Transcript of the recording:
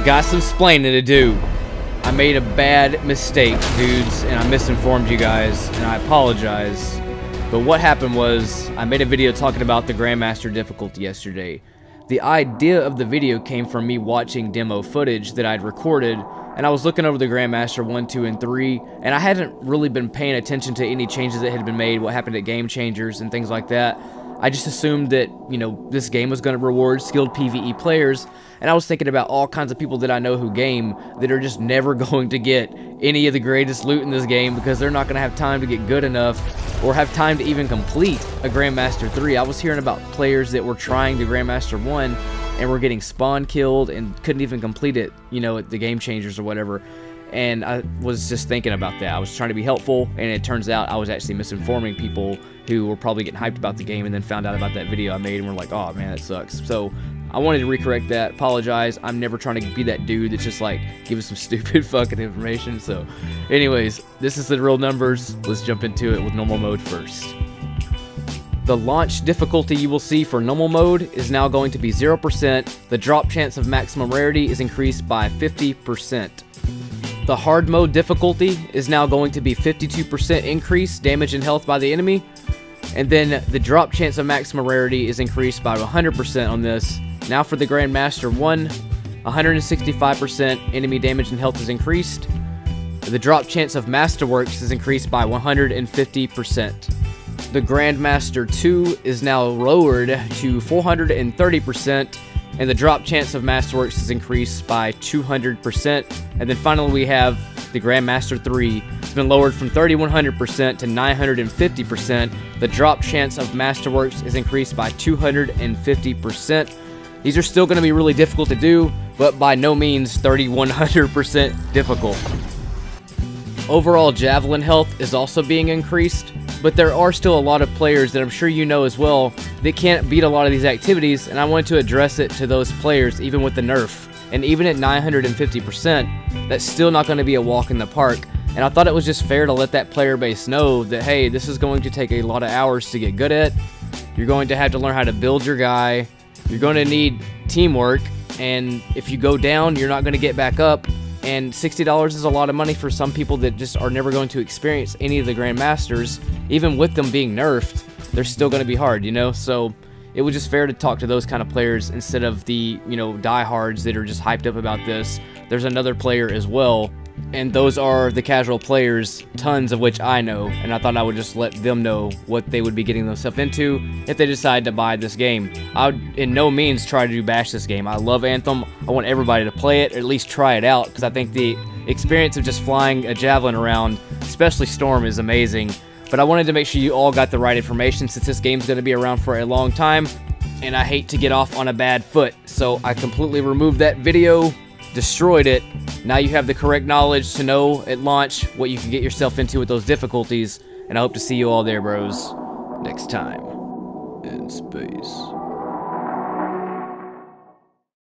got some splaining to do. I made a bad mistake, dudes, and I misinformed you guys, and I apologize. But what happened was, I made a video talking about the Grandmaster difficulty yesterday. The idea of the video came from me watching demo footage that I'd recorded, and I was looking over the Grandmaster 1, 2, and 3, and I hadn't really been paying attention to any changes that had been made, what happened at Game Changers, and things like that. I just assumed that, you know, this game was going to reward skilled PvE players, and I was thinking about all kinds of people that I know who game that are just never going to get any of the greatest loot in this game because they're not going to have time to get good enough or have time to even complete a Grandmaster 3. I was hearing about players that were trying the Grandmaster 1 and were getting spawn killed and couldn't even complete it, you know, at the Game Changers or whatever. And I was just thinking about that. I was trying to be helpful, and it turns out I was actually misinforming people who were probably getting hyped about the game and then found out about that video I made and were like, oh man, that sucks. So I wanted to recorrect that, apologize. I'm never trying to be that dude that's just like giving some stupid fucking information. So anyways, this is the real numbers. Let's jump into it with normal mode first. The launch difficulty you will see for normal mode is now going to be 0%. The drop chance of maximum rarity is increased by 50%. The hard mode difficulty is now going to be 52% increase damage and health by the enemy. And then the drop chance of maximum rarity is increased by 100% on this. Now for the Grandmaster 1, 165% enemy damage and health is increased. The drop chance of Masterworks is increased by 150%. The Grandmaster 2 is now lowered to 430%. And the drop chance of Masterworks is increased by 200%. And then finally we have the Grandmaster 3. It's been lowered from 3100% to 950%. The drop chance of Masterworks is increased by 250%. These are still going to be really difficult to do, but by no means 3100% difficult. Overall Javelin health is also being increased, but there are still a lot of players that I'm sure you know as well that can't beat a lot of these activities, and I wanted to address it to those players even with the nerf. And even at 950%, that's still not going to be a walk in the park. And I thought it was just fair to let that player base know that, hey, this is going to take a lot of hours to get good at. You're going to have to learn how to build your guy. You're going to need teamwork, and if you go down, you're not going to get back up. And $60 is a lot of money for some people that just are never going to experience any of the Grandmasters. Even with them being nerfed, they're still going to be hard, you know? So it was just fair to talk to those kind of players instead of the, you know, diehards that are just hyped up about this. There's another player as well, and those are the casual players, tons of which I know, and I thought I would just let them know what they would be getting themselves into if they decide to buy this game. I would in no means try to bash this game. I love Anthem. I want everybody to play it, or at least try it out, because I think the experience of just flying a javelin around, especially Storm, is amazing. But I wanted to make sure you all got the right information since this game's going to be around for a long time, and I hate to get off on a bad foot. So I completely removed that video, destroyed it. Now you have the correct knowledge to know at launch what you can get yourself into with those difficulties, and I hope to see you all there, bros, next time in space.